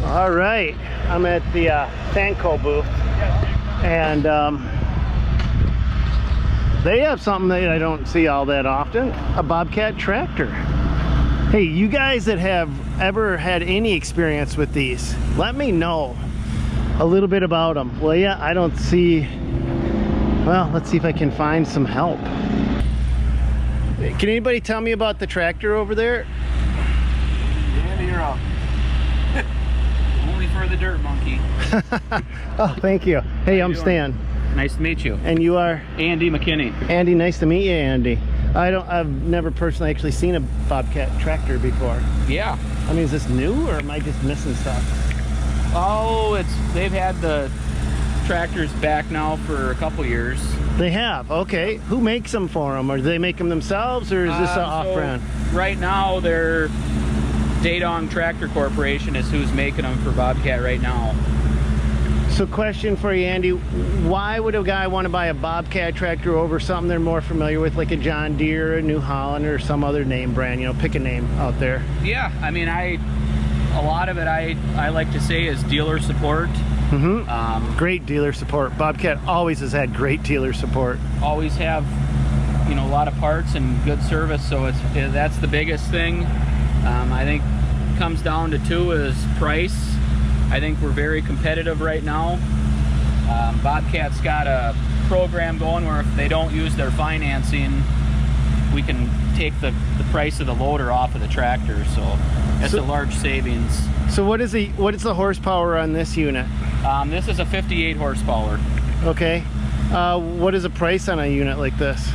All right, I'm at the Sanco booth, and they have something that I don't see all that often, a Bobcat tractor. Hey, you guys that have ever had any experience with these, let me know a little bit about them. Well, yeah, I don't see, well, let's see if I can find some help. Can anybody tell me about the tractor over there? Yeah, you're up. Only for the dirt monkey. Oh, thank you. Hey, I'm Stan. Nice to meet you. And you are? Andy McKinney. Andy, nice to meet you, Andy. I've never personally actually seen a Bobcat tractor before. Yeah. I mean, is this new or am I just missing stuff? Oh, they've had the tractors back now for a couple years. They have, okay. Who makes them for them? Or do they make them themselves, or is this an off-brand? Right now, they're Dadong Tractor Corporation is who's making them for Bobcat right now. So question for you, Andy, why would a guy want to buy a Bobcat tractor over something they're more familiar with, like a John Deere, a New Holland, or some other name brand? You know, pick a name out there. Yeah, I mean, a lot of it I like to say is dealer support. Mm-hmm. Great dealer support. Bobcat always has had great dealer support. Always have, you know, a lot of parts and good service, so that's the biggest thing. I think it comes down to two is price. I think we're very competitive right now. Bobcat's got a program going where if they don't use their financing, we can take the price of the loader off of the tractor, so that's a large savings. So what is the horsepower on this unit? This is a 58 horsepower. Okay. What is the price on a unit like this?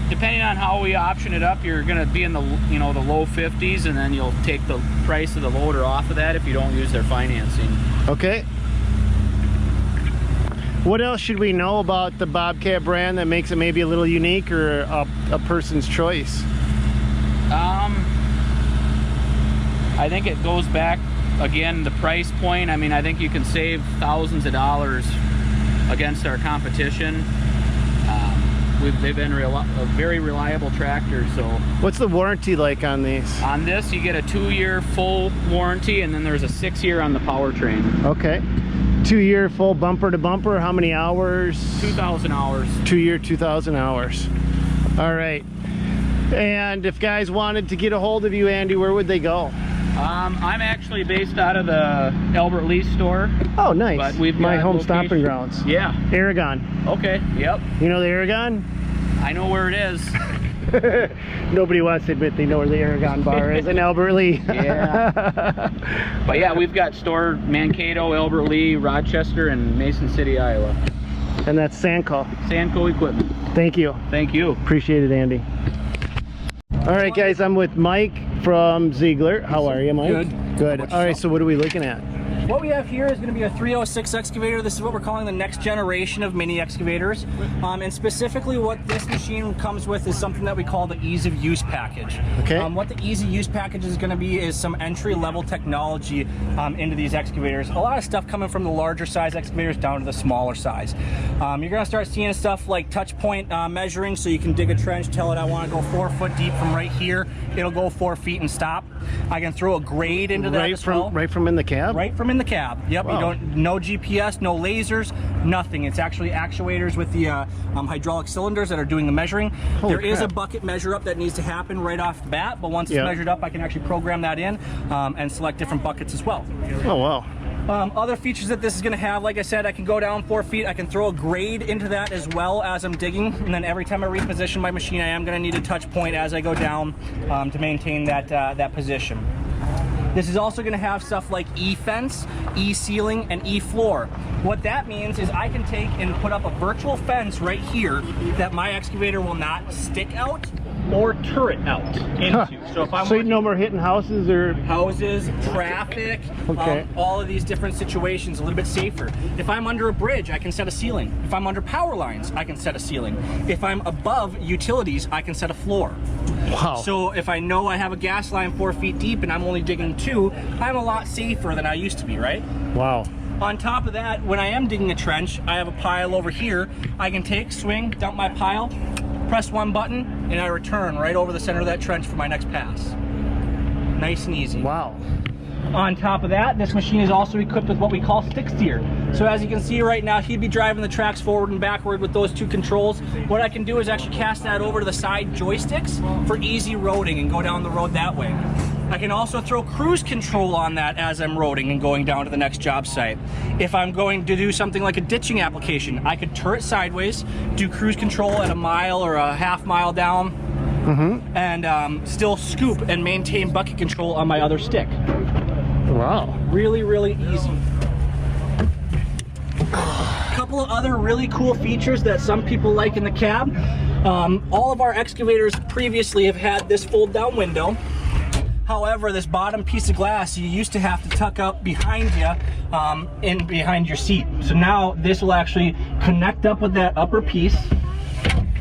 Depending on how we option it up, you're going to be in the the low 50s, and then you'll take the price of the loader off of that if you don't use their financing. Okay. What else should we know about the Bobcat brand that makes it maybe a little unique or a person's choice? I think it goes back, again, the price point. I mean, I think you can save thousands of dollars against our competition. They've been a very reliable tractor. So what's the warranty like on these? On this, you get a 2-year full warranty, and then there's a 6-year on the powertrain. Okay. 2-year full bumper to bumper. How many hours? 2,000 hours. 2-year, 2,000 hours. All right. And if guys wanted to get a hold of you, Andy, where would they go? I'm actually based out of the Albert Lee store. Oh, nice. But we've my got home location. stomping grounds. Yeah. Aragon. Okay, yep. You know the Aragon? I know where it is. Nobody wants to admit they know where the Aragon bar is in Albert Lee. Yeah. But yeah, we've got store Mankato, Albert Lee, Rochester, and Mason City, Iowa. And that's Sanco. Sanco Equipment. Thank you. Thank you. Appreciate it, Andy. All right, guys, I'm with Mike from Ziegler. How are you, Mike? Good. Good. All right, so what are we looking at? What we have here is going to be a 306 excavator. This is what we're calling the next generation of mini excavators. And specifically what this machine comes with is something that we call the ease of use package. Okay. What the easy use package is going to be is some entry level technology into these excavators. A lot of stuff coming from the larger size excavators down to the smaller size. You're going to start seeing stuff like touch point measuring, so you can dig a trench, tell it I want to go 4 foot deep from right here. It'll go 4 feet and stop. I can throw a grade into that as well. Right from in the cab? Right from in the cab. Yep. Wow. You don't, no GPS, no lasers, nothing. It's actually actuators with the hydraulic cylinders that are doing the measuring. Holy There is crap. a bucket measure up that needs to happen right off the bat, but once it's measured up, I can actually program that in and select different buckets as well. Oh, wow. Other features that this is going to have, like I said, I can go down 4 feet. I can throw a grade into that as well as I'm digging, and then every time I reposition my machine, I am going to need a touch point as I go down to maintain that position. This is also going to have stuff like E-fence, E-ceiling, and E-floor. What that means is I can take and put up a virtual fence right here that my excavator will not stick out or turret out into. So if I'm so no more hitting houses or houses, traffic, all of these different situations, a little bit safer. If I'm under a bridge, I can set a ceiling. If I'm under power lines, I can set a ceiling. If I'm above utilities, I can set a floor. Wow. So if I know I have a gas line 4 feet deep and I'm only digging 2, I'm a lot safer than I used to be, right? Wow. On top of that, when I am digging a trench, I have a pile over here. I can take, swing, dump my pile, press one button, and I return right over the center of that trench for my next pass. Nice and easy. Wow. On top of that, this machine is also equipped with what we call stick steer. So as you can see right now, he'd be driving the tracks forward and backward with those two controls. What I can do is actually cast that over to the side joysticks for easy roading and go down the road that way. I can also throw cruise control on that as I'm roading and going down to the next job site. If I'm going to do something like a ditching application, I could turret sideways, do cruise control at a mile or a half mile down, and still scoop and maintain bucket control on my other stick. Wow. Really, really easy. A couple of other really cool features that some people like in the cab. All of our excavators previously have had this fold down window. However, this bottom piece of glass you used to have to tuck up behind you, in behind your seat. So now this will actually connect up with that upper piece,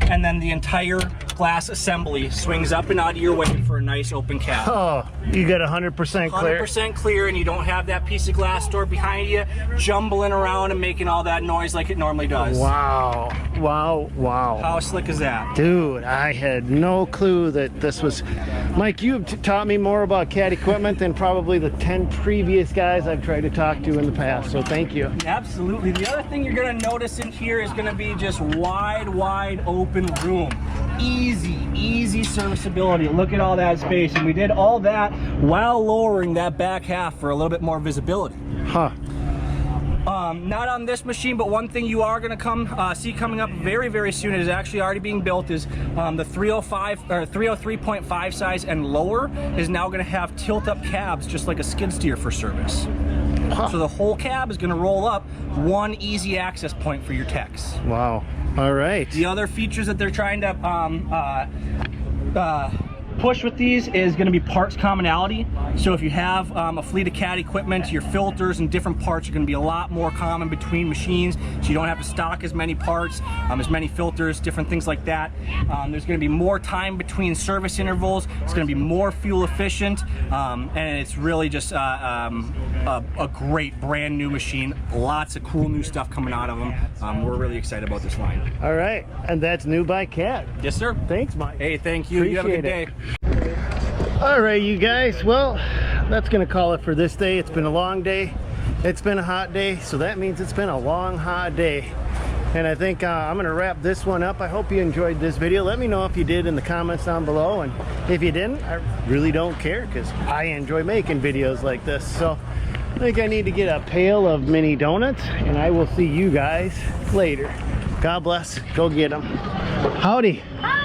and then the entire glass assembly swings up and out of your way for a nice open cab. Oh, you got 100% clear. 100% clear, and you don't have that piece of glass door behind you jumbling around and making all that noise like it normally does. Wow. Wow. Wow. How slick is that? Dude, I had no clue that this was... Mike, you've taught me more about CAT equipment than probably the 10 previous guys I've tried to talk to in the past, so thank you. Absolutely. The other thing you're going to notice in here is going to be just wide open room. Easy serviceability. Look at all that space, and we did all that while lowering that back half for a little bit more visibility. Huh. Not on this machine, but one thing you are going to see coming up very soon, it is actually already being built, is the 305 or 303.5 size and lower is now going to have tilt up cabs just like a skid steer for service. Huh. So the whole cab is going to roll up, one easy access point for your techs. Wow. All right. The other features that they're trying to push with these is going to be parts commonality. So if you have a fleet of CAT equipment, your filters and different parts are going to be a lot more common between machines, so you don't have to stock as many parts, as many filters, different things like that. There's going to be more time between service intervals. It's going to be more fuel efficient, and it's really just a great brand new machine. Lots of cool new stuff coming out of them. We're really excited about this line. All right, and that's new by CAT. Yes, sir. Thanks, Mike. Hey, thank you. You have a good day. All right, you guys, well, that's gonna call it for this day. It's been a long day, it's been a hot day, so that means it's been a long, hot day. And I think I'm gonna wrap this one up. I hope you enjoyed this video. Let me know if you did in the comments down below, and if you didn't, I really don't care, because I enjoy making videos like this. So I think I need to get a pail of mini donuts, and I will see you guys later. God bless. Go get them. Howdy. Hi.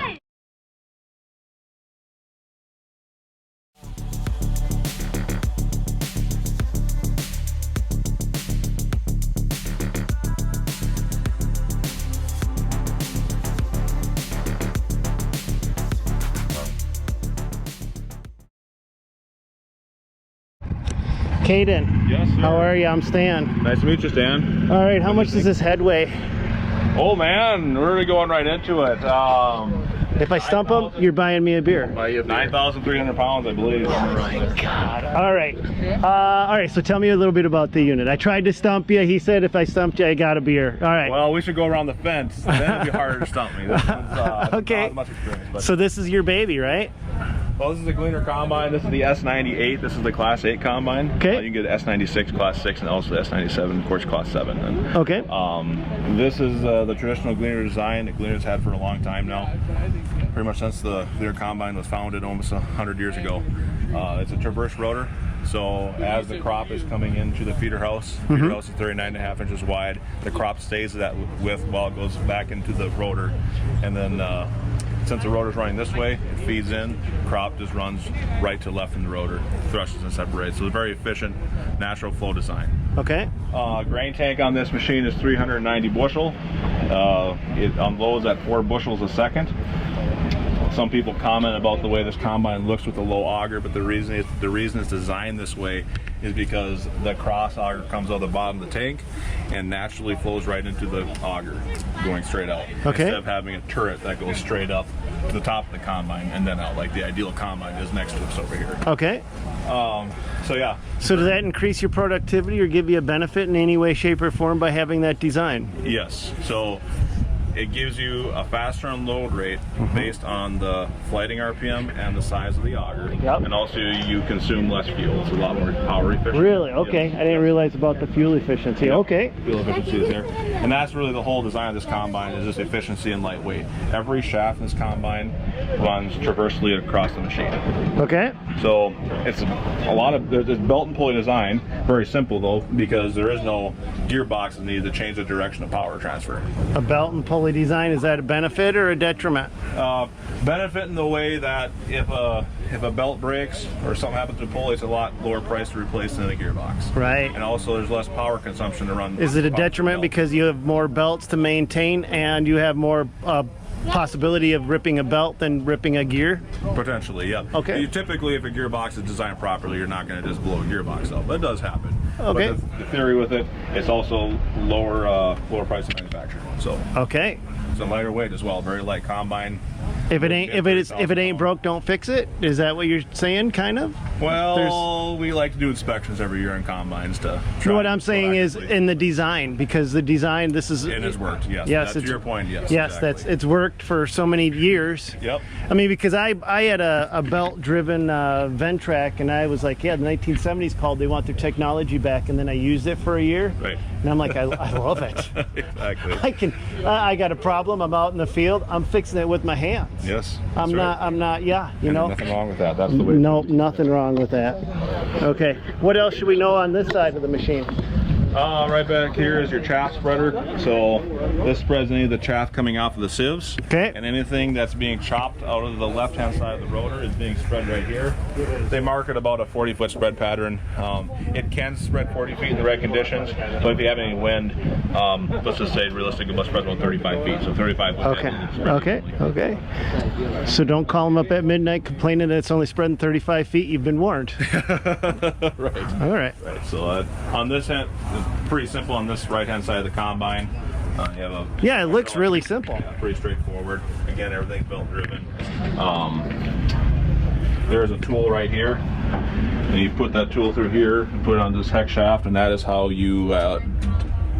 Caden. Yes, sir. How are you? I'm Stan. Nice to meet you, Stan. All right, how much does this head weigh? Oh man, we're really going right into it. If I stump him, you're buying me a beer. 9,300 pounds, I believe. Oh my God. All right, so tell me a little bit about the unit. I tried to stump you. He said if I stumped you, I got a beer. All right. Well, we should go around the fence. Then it'd be harder to stump me. This one's, okay. not much experience, but. So this is your baby, right? Well, this is the Gleaner combine. This is the S98. This is the Class 8 combine. Okay. You can get S96, Class 6, and also the S97, of course, Class 7. And, okay. This is the traditional Gleaner design that Gleaner's had for a long time now. Pretty much since the Gleaner combine was founded almost 100 years ago. It's a traverse rotor. So as the crop is coming into the feeder house is 39.5 inches wide. The crop stays at that width while it goes back into the rotor, and then since the rotor's running this way, it feeds in, crop just runs right to left in the rotor, thrushes and separates. So it's a very efficient, natural flow design. Okay. Grain tank on this machine is 390 bushel. It unloads at 4 bushels a second. Some people comment about the way this combine looks with the low auger, but the reason it's designed this way is because the cross auger comes out the bottom of the tank and naturally flows right into the auger, going straight out. Okay. Instead of having a turret that goes straight up to the top of the combine and then out, like the ideal combine is next to us over here. Okay. So yeah. So does that increase your productivity or give you a benefit in any way, shape, or form by having that design? Yes. So It gives you a faster unload rate based on the flighting RPM and the size of the auger. Yep. And also you consume less fuel. It's a lot more power efficient. Really? Okay. I didn't realize about the fuel efficiency. Yep. Okay. Fuel efficiency is there. And that's really the whole design of this combine, is just efficiency and lightweight. Every shaft in this combine runs traversely across the machine. Okay. So it's a lot of, there's belt and pulley design, very simple though, because there is no gearbox needed to change the direction of power transfer. A belt and pulley design, is that a benefit or a detriment? Benefit in the way that if a belt breaks or something happens to a pulley, it's a lot lower price to replace than a gearbox. Right. And also there's less power consumption to run. Is it a detriment because you have more belts to maintain and you have more possibility of ripping a belt than ripping a gear? Potentially, yeah. Okay. You typically, if a gearbox is designed properly, you're not going to just blow a gearbox up. It does happen. Okay. But the theory with it, it's also lower price of manufacture. So. Okay. It's a lighter weight as well. Very light combine. If it ain't broke, don't fix it. Is that what you're saying, kind of? Well, we like to do inspections every year in combines to try. What I'm saying is in the design, because the design, this is. It has worked. Yes. Yes. That's your point. Yes. Yes, exactly. it's worked for so many years. Yep. I mean, because I had a belt-driven Ventrac, and I was like, yeah, the 1970s called. They want their technology back, and then I used it for a year. Right. And I'm like, I love it. Exactly. I got a problem. I'm out in the field. I'm fixing it with my hands. Yes. I'm not. Yeah. You know. Nothing wrong with that. That's the way. No, nothing wrong with that. Okay. What else should we know on this side of the machine? Right back here is your chaff spreader. So this spreads any of the chaff coming off of the sieves. Okay. And anything that's being chopped out of the left-hand side of the rotor is being spread right here. They mark it about a 40-foot spread pattern. It can spread 40 feet in the right conditions, but if you have any wind, let's just say realistically, it must spread about 35 feet. So 35 would Okay. So don't call them up at midnight complaining that it's only spreading 35 feet. You've been warned. Right. All right. So on this end, it's pretty simple. On this right-hand side of the combine, you have a. Yeah, it looks really simple. Yeah, pretty straightforward. Again, everything's belt-driven. There's a tool right here, and you put that tool through here and put it on this hex shaft, and that is how you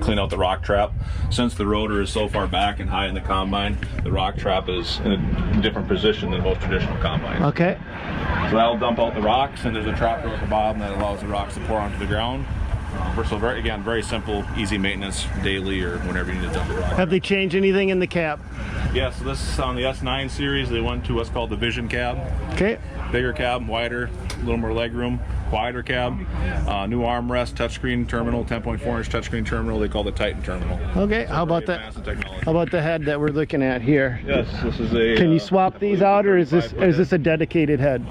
clean out the rock trap. Since the rotor is so far back and high in the combine, the rock trap is in a different position than most traditional combines. Okay. So that'll dump out the rocks, and there's a trap door at the bottom that allows the rocks to pour onto the ground. So very simple, easy maintenance, daily or whenever you need to dump the rock. Have they changed anything in the cab? Yeah, so this is on the S9 series. They went to what's called the Vision cab. Okay. Bigger cab, wider, a little more leg room, wider cab, new armrest, touchscreen terminal, 10.4-inch touchscreen terminal. They call it the Titan terminal. Okay. So How about that? How about the head that we're looking at here? Yes, this is a. Can you swap these out, or is this a dedicated head?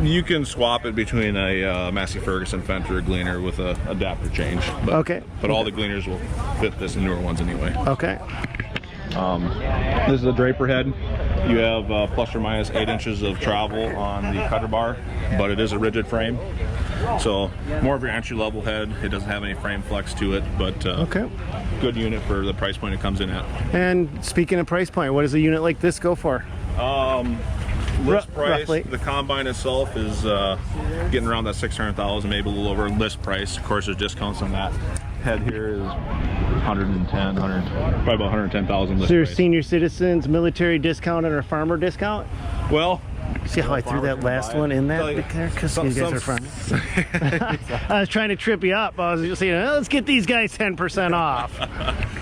You can swap it between a Massey Ferguson, Fender, or Gleaner with a adapter change. But, okay. But all the Gleaners will fit this newer ones anyway. Okay. This is a draper head. You have plus or minus 8 inches of travel on the cutter bar, but it is a rigid frame. So more of your entry-level head. It doesn't have any frame flex to it, but okay. Good unit for the price point it comes in at. And speaking of price point, what does a unit like this go for? List price, roughly. The combine itself is getting around that 600,000, maybe a little over list price. Of course, there's discounts on that. Head here is 110, probably about 110,000 list So your price. senior citizens, military discount, and a farmer discount? Well, see how I threw that last one in that because you guys are farmers. I was trying to trip you up. I was just saying, let's get these guys 10% off.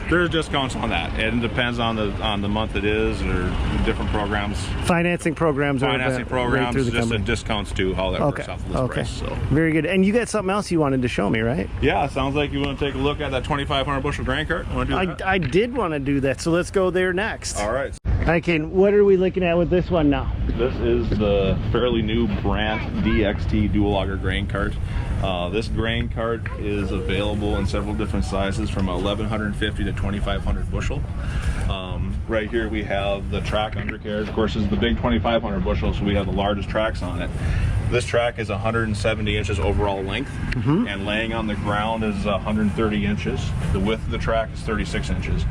There's discounts on that. It depends on the month it is, or different programs. Financing programs. Financing programs, right just the discounts too, how that works off the list price. So. Very good. And you got something else you wanted to show me, right? Yeah, it sounds like you want to take a look at that 2,500 bushel grain cart. Want to do that? I did want to do that, so let's go there next. All right. Okay, what are we looking at with this one now? This is the fairly new Brandt DXT dual auger grain cart. This grain cart is available in several different sizes from 1,150 to 2,500 bushel. Right here we have the track undercarriage. Of course, this is the big 2,500 bushel, so we have the largest tracks on it. This track is 170 inches overall length, and laying on the ground is 130 inches. The width of the track is 36 inches.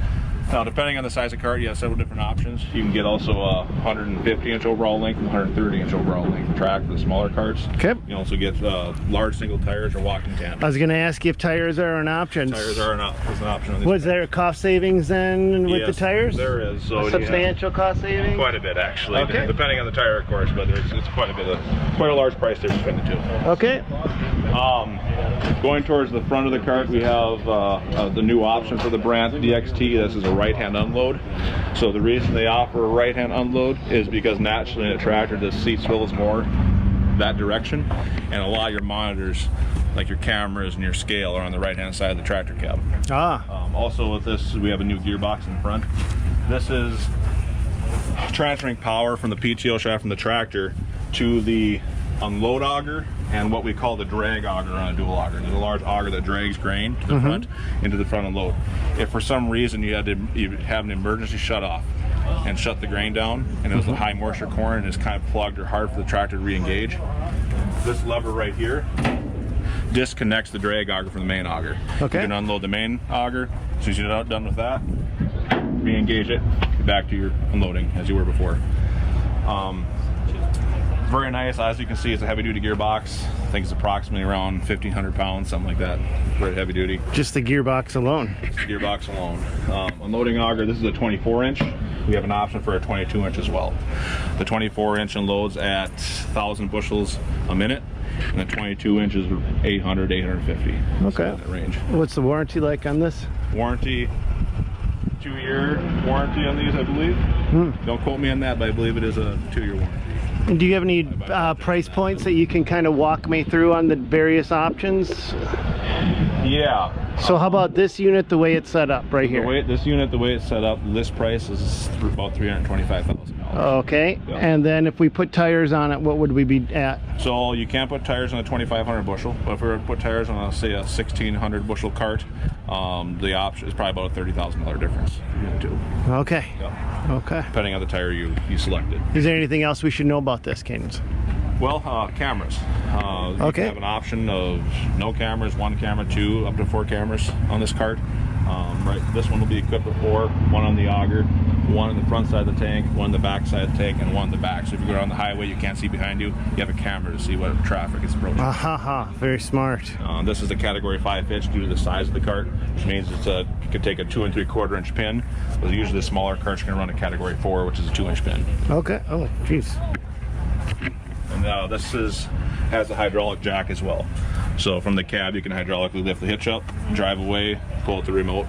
Now, depending on the size of cart, you have several different options. You can get also a 150-inch overall length and 130-inch overall length track for the smaller carts. Okay. You can also get large single tires or walking tandem. I was going to ask you if tires are an option. Tires are an option on these. Was there a cost savings then with the tires? There is. So a substantial cost savings? Quite a bit, actually. Okay. Depending on the tire, of course, but it's quite a large price there between the two. Okay. Going towards the front of the cart, we have the new option for the Brandt DXT. This is a right-hand unload. So the reason they offer a right-hand unload is because naturally in a tractor the seat swivels more that direction, and a lot of your monitors, like your cameras and your scale, are on the right-hand side of the tractor cab. Also with this, we have a new gearbox in front. This is transferring power from the PTO shaft from the tractor to the unload auger and what we call the drag auger on a dual auger. There's a large auger that drags grain to the front into the front unload. If for some reason you have an emergency shut off and shut the grain down, and it was a high moisture corn and it's kind of plugged or hard for the tractor to re-engage, this lever right here disconnects the drag auger from the main auger. Okay. You can unload the main auger. As soon as you're done with that, re-engage it, back to your unloading as you were before. Very nice. As you can see, it's a heavy-duty gearbox. I think it's approximately around 1,500 pounds, something like that. Very heavy-duty. Just the gearbox alone? Gearbox alone. Unloading auger, this is a 24-inch. We have an option for a 22-inch as well. The 24-inch unloads at 1,000 bushels a minute, and the 22-inch is 800, 850. Okay. So in that range. What's the warranty like on this? Warranty, 2-year warranty on these, I believe. Don't quote me on that, but I believe it is a 2-year warranty. And do you have any price points that you can kind of walk me through on the various options? Yeah. So how about this unit, the way it's set up right here? This unit, the way it's set up, list price is about $325,000. Okay. Yeah. And then if we put tires on it, what would we be at? So you can't put tires on a 2,500 bushel, but if we were to put tires on, say, a 1,600 bushel cart, the option is probably about a $30,000 difference between the two. Okay. Yeah. Okay. Depending on the tire you selected. Is there anything else we should know about this, Cadence? Well, cameras. You can have an option of no cameras, 1 camera, 2, up to 4 cameras on this cart. Right, this one will be equipped with 4, 1 on the auger, 1 on the front side of the tank, 1 on the back side of the tank, and 1 on the back. So if you go down the highway, you can't see behind you. You have a camera to see what traffic is approaching. Very smart. This is a category 5 pitch due to the size of the cart, which means you could take a 2 3/4 inch pin, but usually the smaller carts are going to run a category 4, which is a 2-inch pin. Okay. Oh, jeez. And this has a hydraulic jack as well. So from the cab, you can hydraulically lift the hitch up, drive away, pull out the remote.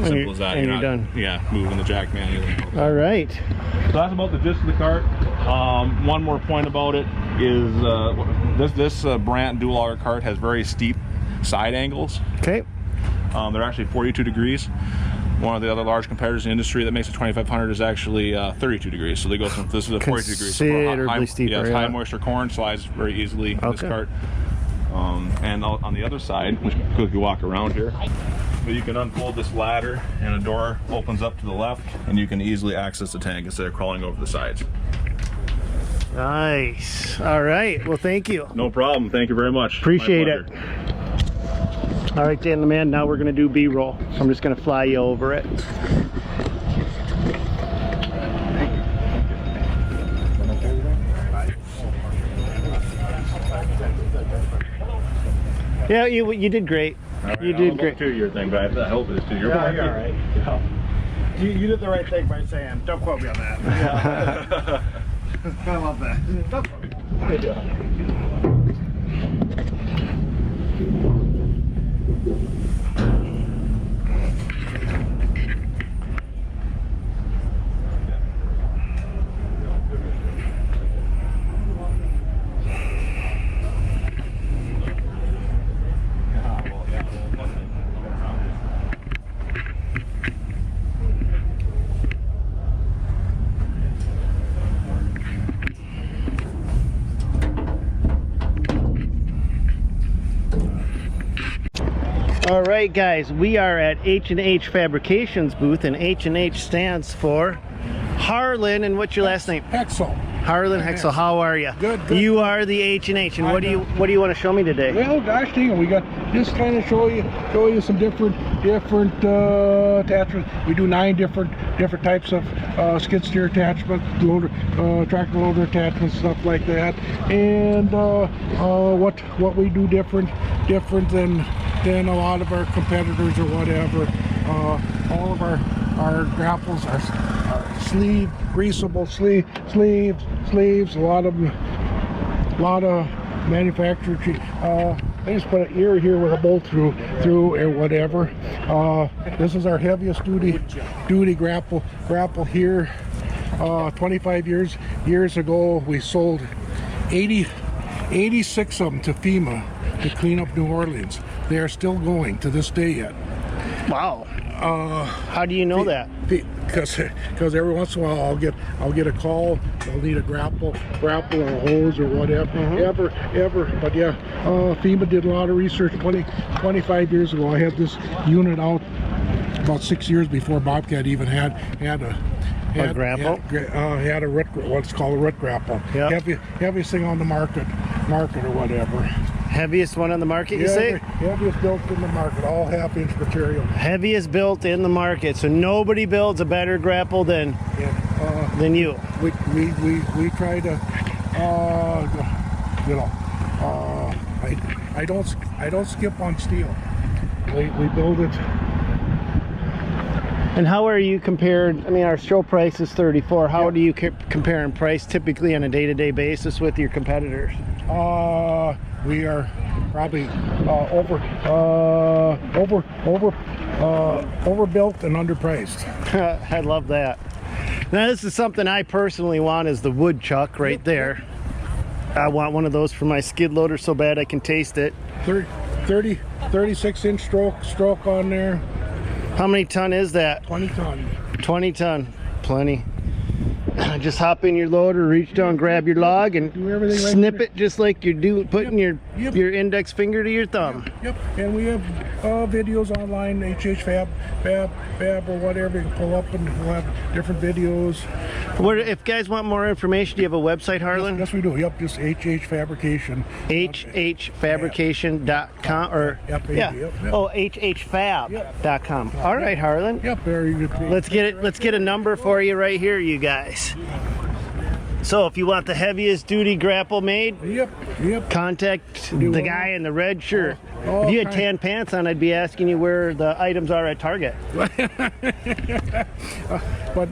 Simple as that. And you're done. Yeah, moving the jack manually. All right. So that's about the gist of the cart. One more point about it is this Brandt dual auger cart has very steep side angles. Okay. They're actually 42 degrees. One of the other large competitors in the industry that makes a 2500 is actually 32 degrees. So they go from, this is a 42 degrees. Considerably steeper. Yes, high moisture corn slides very easily in this cart. And on the other side, which quickly walk around here, but you can unfold this ladder and a door opens up to the left and you can easily access the tank instead of crawling over the sides. Nice. All right. Well, thank you. No problem. Thank you very much. Appreciate it. All right, Dan the man, now we're going to do B-roll. So I'm just going to fly you over it. Yeah, you did great. Right, you did great. 2-year thing, but I hope it's 2 year. Yeah, you're all right. Yeah. You did the right thing by saying, don't quote me on that. Yeah. I love that. Don't quote me. All right, guys, we are at H&H Fabrications booth, and H&H stands for Harlan. And what's your last name? Hexel. Harlan Hexel, how are you? Good. You are the H&H, and what do you want to show me today? Well, gosh dang, we got just kind of show you some different attachments. We do 9 different types of skid steer attachments, loader, tractor loader attachments, stuff like that. And what we do different than a lot of our competitors or whatever. All of our grapples are sleeve greasable sleeves. A lot of manufactured. I just put an ear here with a bolt through or whatever. This is our heaviest duty grapple here. 25 years ago, we sold 86 of them to FEMA to clean up New Orleans. They are still going to this day yet. Wow. How do you know that? Because every once in a while I'll get a call. They'll need a grapple or a hose or whatever. Ever. But yeah, FEMA did a lot of research 25 years ago. I had this unit out about 6 years before Bobcat even had a grapple. Had a what's called a root grapple. Yep. Heaviest thing on the market or whatever. Heaviest one on the market, you say? Heaviest built in the market, all half-inch material. Heaviest built in the market, so nobody builds a better grapple than you. We try to, I don't skip on steel. We build it. And how are you compared? I mean, our show price is $34. How do you compare in price typically on a day-to-day basis with your competitors? We are probably overbuilt and underpriced. I love that. Now this is something I personally want, is the woodchuck right there. I want one of those for my skid loader so bad I can taste it. 36-inch stroke on there. How many ton is that? 20 ton. 20 ton. Plenty. Just hop in your loader, reach down, grab your log, and snip it just like you're putting your index finger to your thumb. Yep. And we have videos online, HH Fab or whatever. You can pull up and we'll have different videos. If guys want more information, do you have a website, Harlan? Yes, we do. Yep, just HH Fabrication. HHfabrication.com or Oh, HHfab.com. Yep. All right, Harlan. Yep, very good. Let's get a number for you right here, you guys. So if you want the heaviest duty grapple made, contact the guy in the red shirt. If you had tan pants on, I'd be asking you where the items are at Target. But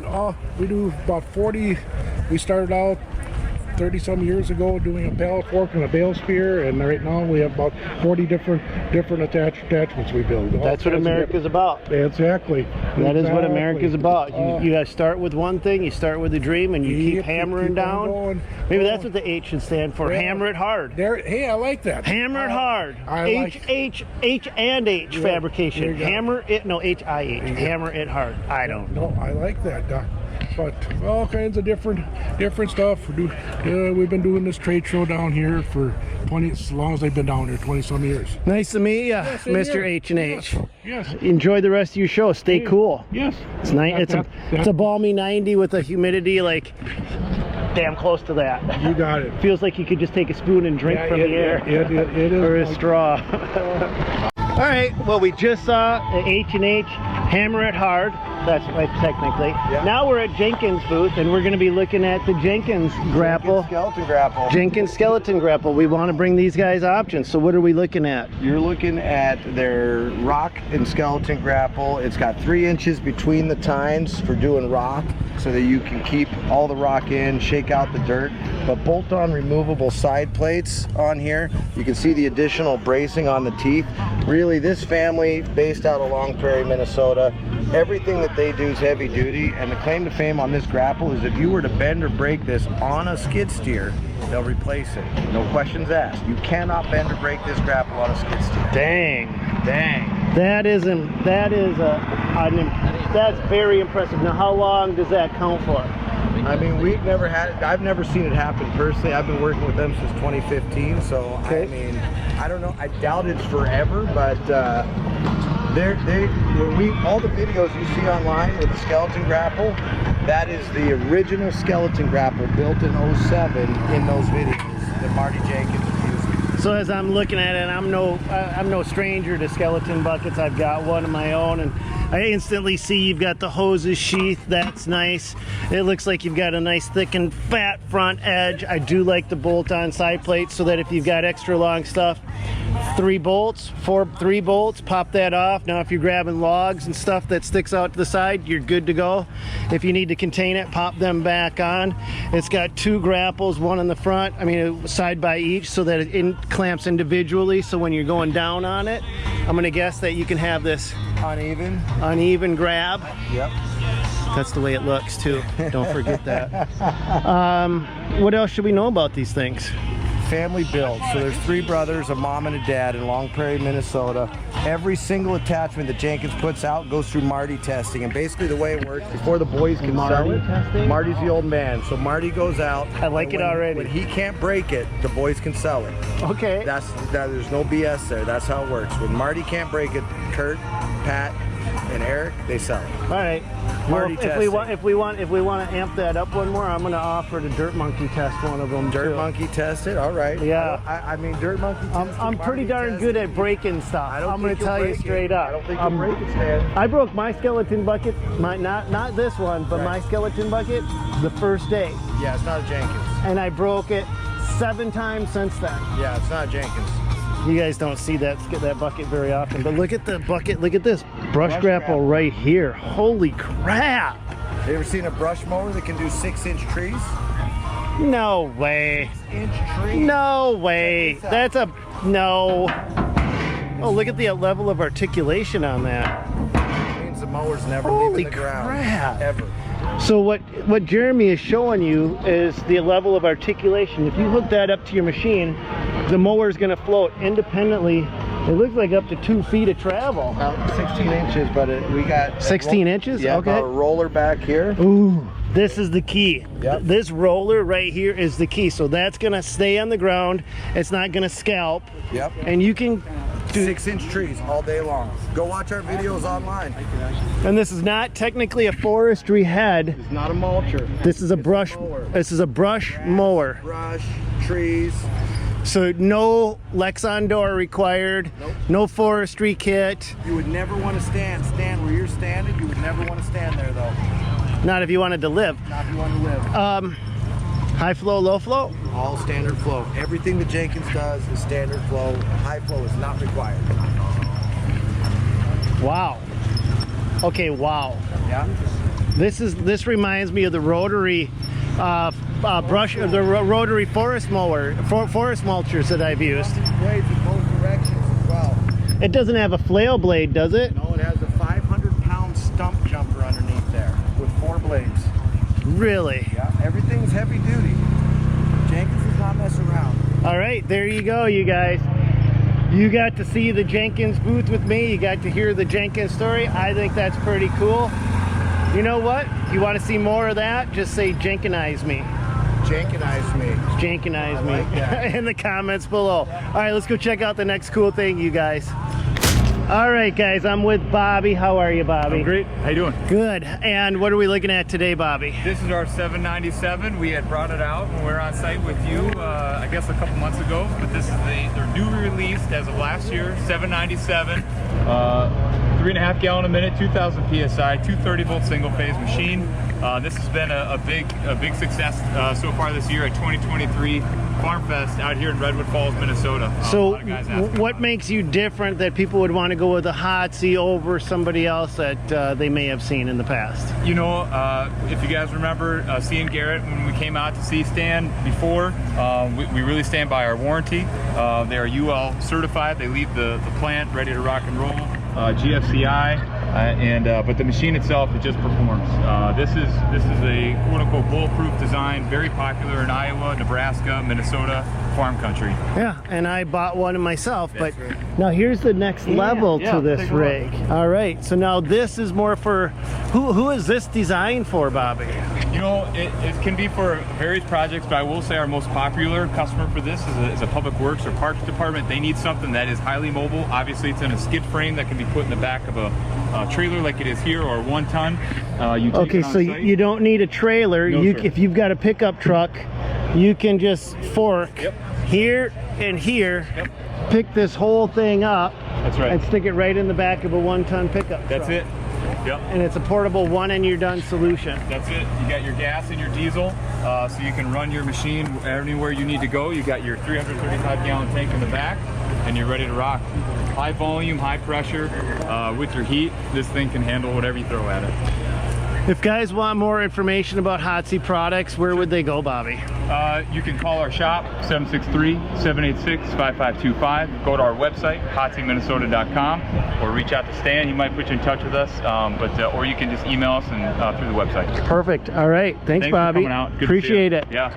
we do about 40. We started out 30-some years ago doing a pallet fork and a bale spear, and right now we have about 40 different attachments we build. That's what America's about. Exactly. That is what America's about. You gotta start with one thing, you start with a dream, and you keep hammering down. Maybe that's what the H should stand for. Hammer it hard. Hey, I like that. Hammer it hard. H and H fabrication. Hammer it, no, H-I-H. Hammer it hard. I don't know. No, I like that, Doc. But all kinds of different stuff. We've been doing this trade show down here for as long as I've been down here, 20-some years. Nice to meet you, Mr. H&H. Yes. Enjoy the rest of your show. Stay cool. Yes. It's nice. It's a balmy 90 with a humidity like damn close to that. You got it. Feels like you could just take a spoon and drink from the air. It is. Or a straw. All right, well, we just saw the H&H Hammer It Hard. That's right, technically. Yeah. Now we're at Jenkins booth, and we're going to be looking at the Jenkins grapple. Skeleton grapple. Jenkins skeleton grapple. We want to bring these guys options. So what are we looking at? You're looking at their rock and skeleton grapple. It's got 3 inches between the tines for doing rock, so that you can keep all the rock in, shake out the dirt. But bolt-on removable side plates on here. You can see the additional bracing on the teeth. Really, this family, based out of Long Prairie, Minnesota, everything that they do is heavy duty, and the claim to fame on this grapple is if you were to bend or break this on a skid steer, they'll replace it. No questions asked. You cannot bend or break this grapple on a skid steer. Dang. That's very impressive. Now, how long does that count for? I mean, we've never had it. I've never seen it happen personally. I've been working with them since 2015, so okay. I mean, I don't know. I doubt it's forever, but All the videos you see online with the skeleton grapple, that is the original skeleton grapple built in 07 in those videos that Marty Jenkins was using. So as I'm looking at it, I'm no stranger to skeleton buckets. I've got one of my own, and I instantly see you've got the hoses sheath. That's nice. It looks like you've got a nice thick and fat front edge. I do like the bolt-on side plates so that if you've got extra long stuff, 3 bolts, 3 bolts, pop that off. Now if you're grabbing logs and stuff that sticks out to the side, you're good to go. If you need to contain it, pop them back on. It's got 2 grapples, one in the front, side by each, so that it clamps individually, so when you're going down on it, I'm gonna guess that you can have this uneven grab. Yep. That's the way it looks too. Don't forget that. What else should we know about these things? Family build. So there's 3 brothers, a mom and a dad in Long Prairie, Minnesota. Every single attachment that Jenkins puts out goes through Marty testing, and basically the way it works, before the boys can sell it, Marty's the old man, so Marty goes out. I like it already. When he can't break it, the boys can sell it. Okay. There's no BS there. That's how it works. When Marty can't break it, Kurt, Pat, and Eric, they sell it. All right. Well, if we want to amp that up one more, I'm going to offer to Dirt Monkey test one of them. Dirt Monkey test it. All right. Yeah. I mean, Dirt Monkey. I'm pretty darn good at breaking stuff. I'm going to tell you straight up. I don't think you'll break it, Stan. I broke my skeleton bucket. Not this one, but my skeleton bucket the first day. Yeah, it's not a Jenkins. And I broke it 7 times since then. Yeah, it's not a Jenkins. You guys don't see that bucket very often, but look at the bucket. Look at this brush grapple right here. Holy crap! Have you ever seen a brush mower that can do 6-inch trees? No way. 6-inch trees. No way. That's a no. Oh, look at the level of articulation on that. It means the mower's never leaving the ground. Crap. Ever. So what Jeremy is showing you is the level of articulation. If you hook that up to your machine, the mower is going to float independently. It looks like up to 2 feet of travel. About 16 inches, but we got 16 inches. Yeah, okay. A roller back here. Ooh, this is the key. Yep. This roller right here is the key. So that's going to stay on the ground. It's not going to scalp. Yep. And you can do 6-inch trees all day long. Go watch our videos online. And this is not technically a forestry head. It's not a mulcher. This is a brush. This is a brush mower. Brush, trees. So no Lexan door required. Nope. No forestry kit. You would never want to stand where you're standing. You would never want to stand there though. Not if you wanted to live. Not if you want to live. High flow, low flow. All standard flow. Everything that Jenkins does is standard flow. High flow is not required. Wow. Okay. Wow. Yeah. This reminds me of the rotary rotary forest mower, forest mulchers that I've used. Blades in both directions as well. It doesn't have a flail blade, does it? No, it has a 500-pound stump jumper underneath there with 4 blades. Really? Yeah, everything's heavy duty. Jenkins does not mess around. All right, there you go, you guys. You got to see the Jenkins booth with me. You got to hear the Jenkins story. I think that's pretty cool. You know what? If you want to see more of that, just say Jenkinize me. Jenkinize me. Jenkinize me. Like that. In the comments below. All right, let's go check out the next cool thing, you guys. All right, guys, I'm with Bobby. How are you, Bobby? I'm great. How you doing? Good. And what are we looking at today, Bobby? This is our 797. We had brought it out when we were on site with you, I guess a couple months ago. But this is their new released as of last year, 797. 3.5 gallon a minute, 2,000 PSI, 230-volt single-phase machine. This has been a big success so far this year at 2023 Farm Fest out here in Redwood Falls, Minnesota. So what makes you different that people would want to go with a Hotsy over somebody else that they may have seen in the past? You know, if you guys remember seeing Garrett when we came out to see Stan before, we really stand by our warranty. They are UL certified. They leave the plant ready to rock and roll. GFCI, but the machine itself, it just performs. This is a quote-unquote bulletproof design, very popular in Iowa, Nebraska, Minnesota, farm country. Yeah, and I bought one myself, but now here's the next level to this rig. All right, so now this is more for, who is this designed for, Bobby? You know, it can be for various projects, but I will say our most popular customer for this is a public works or parks department. They need something that is highly mobile. Obviously, it's in a skid frame that can be put in the back of a trailer like it is here, or 1 ton. Okay, so you don't need a trailer. No, sir. If you've got a pickup truck, you can just fork here and here, pick this whole thing up. That's right. And stick it right in the back of a 1-ton pickup truck. That's it. Yep. And it's a portable one and you're done solution. That's it. You got your gas and your diesel, so you can run your machine anywhere you need to go. You got your 335-gallon tank in the back, and you're ready to rock. High volume, high pressure. With your heat, this thing can handle whatever you throw at it. If guys want more information about Hot Seat products, where would they go, Bobby? You can call our shop, 763-786-5525. Go to our website, hotseatminnesota.com, or reach out to Stan. He might put you in touch with us, or you can just email us and through the website. Perfect. All right. Thanks Bobby. For coming out. Good Appreciate to see it. you. Yeah.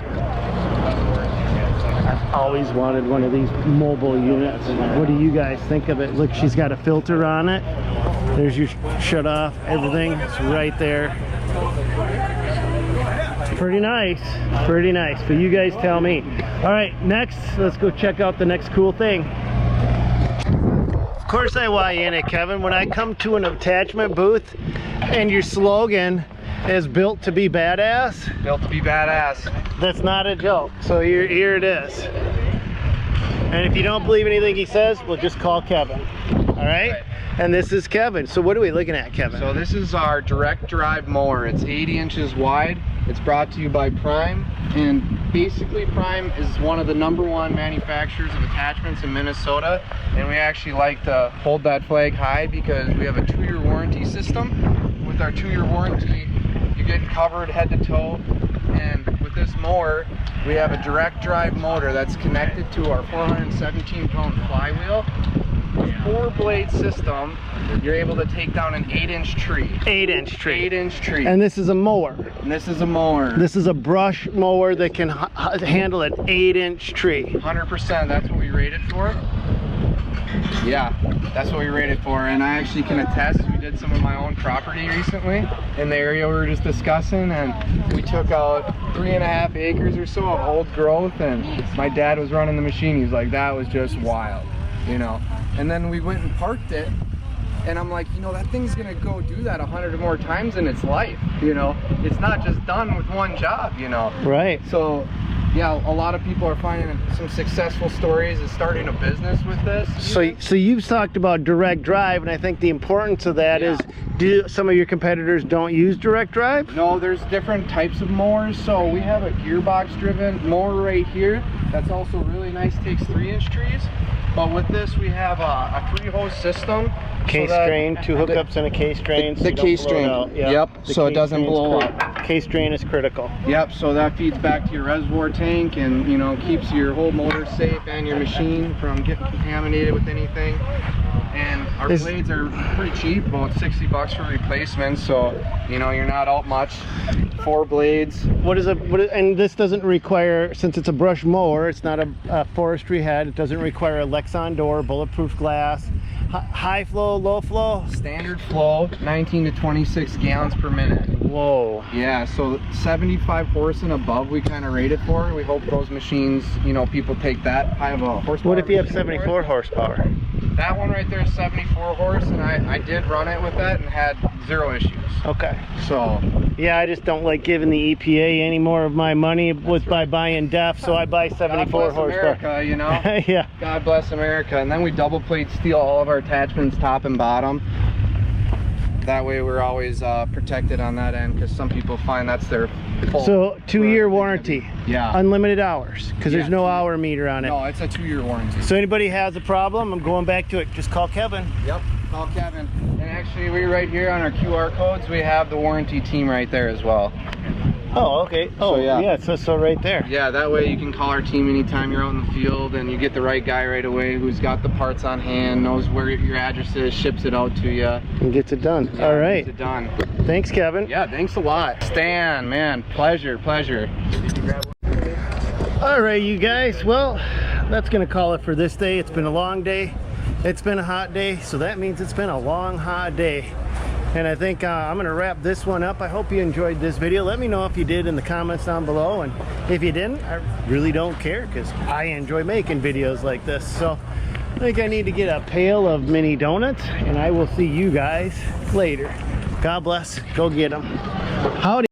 I've always wanted one of these mobile units. What do you guys think of it? Look, she's got a filter on it. There's your shut off, everything. It's right there. It's pretty nice. Pretty nice. But you guys tell me. All right, next, let's go check out the next cool thing. Of course I want you in it, Kevin. When I come to an attachment booth and your slogan is built to be badass. Built to be badass. That's not a joke. So here it is. And if you don't believe anything he says, well, just call Kevin. All right? And this is Kevin. So what are we looking at, Kevin? So this is our direct drive mower. It's 80 inches wide. It's brought to you by Prime. And basically Prime is one of the #1 manufacturers of attachments in Minnesota. And we actually like to hold that flag high because we have a 2-year warranty system. With our 2-year warranty, you're getting covered head to toe. And with this mower, we have a direct drive motor that's connected to our 417-pound flywheel. 4-blade system, you're able to take down an 8-inch tree. 8-inch tree. 8-inch tree. And this is a mower. And this is a mower. This is a brush mower that can handle an 8-inch tree. 100%, that's what we rated for. Yeah, that's what we rated for. And I actually can attest, we did some of my own property recently in the area we were just discussing, and we took out 3.5 acres or so of old growth, and my dad was running the machine. He's like, that was just wild, you know. And then we went and parked it, and I'm like, you know, that thing's gonna go do that 100 or more times in its life, you know. It's not just done with one job, you know. Right. So yeah, a lot of people are finding some successful stories of starting a business with this. So you've talked about direct drive, and I think the importance of that is, do some of your competitors don't use direct drive? No, there's different types of mowers. So we have a gearbox driven mower right here that's also really nice, takes 3-inch trees. But with this, we have a 3-hose system. Case drain, 2 hookups and a case drain. The case drain. Yep. So it doesn't blow up. Case drain is critical. Yep. So that feeds back to your reservoir tank, and you know, keeps your whole motor safe and your machine from getting contaminated with anything. And our blades are pretty cheap, about $60 for replacements. So you know, you're not out much. 4 blades. And this doesn't require, since it's a brush mower, it's not a forestry head. It doesn't require a Lexan door, bulletproof glass. High flow, low flow? Standard flow, 19 to 26 gallons per minute. Whoa. Yeah, so 75 horse and above we kind of rate it for. We hope those machines, you know, people take that high of a horsepower. What if you have 74 horsepower? That one right there is 74 horse, and I did run it with that and had 0 issues. Okay. So yeah, I just don't like giving the EPA any more of my money by buying DEF, so I buy 74 horsepower. America, you know. Yeah. God bless America. And then we double plate steel all of our attachments, top and bottom. That way we're always protected on that end, because some people find that's their fault. So 2-year warranty. Yeah. Unlimited hours, because there's no hour meter on it. No, it's a 2-year warranty. So anybody has a problem, I'm going back to it, just call Kevin. Yep, call Kevin. And actually, we right here on our QR codes, we have the warranty team right there as well. Oh, okay. Oh, So, yeah. yeah, so right there. Yeah, that way you can call our team anytime you're out in the field, and you get the right guy right away who's got the parts on hand, knows where your address is, ships it out to you. And gets it done. Yeah, all right. Gets it done. Thanks, Kevin. Yeah, thanks a lot. Stan, man, pleasure. All right, you guys. Well, that's going to call it for this day. It's been a long day. It's been a hot day, so that means it's been a long, hot day. And I think I'm gonna wrap this one up. I hope you enjoyed this video. Let me know if you did in the comments down below, and if you didn't, I really don't care, because I enjoy making videos like this. So I think I need to get a pail of mini donuts, and I will see you guys later. God bless. Go get them. Howdy.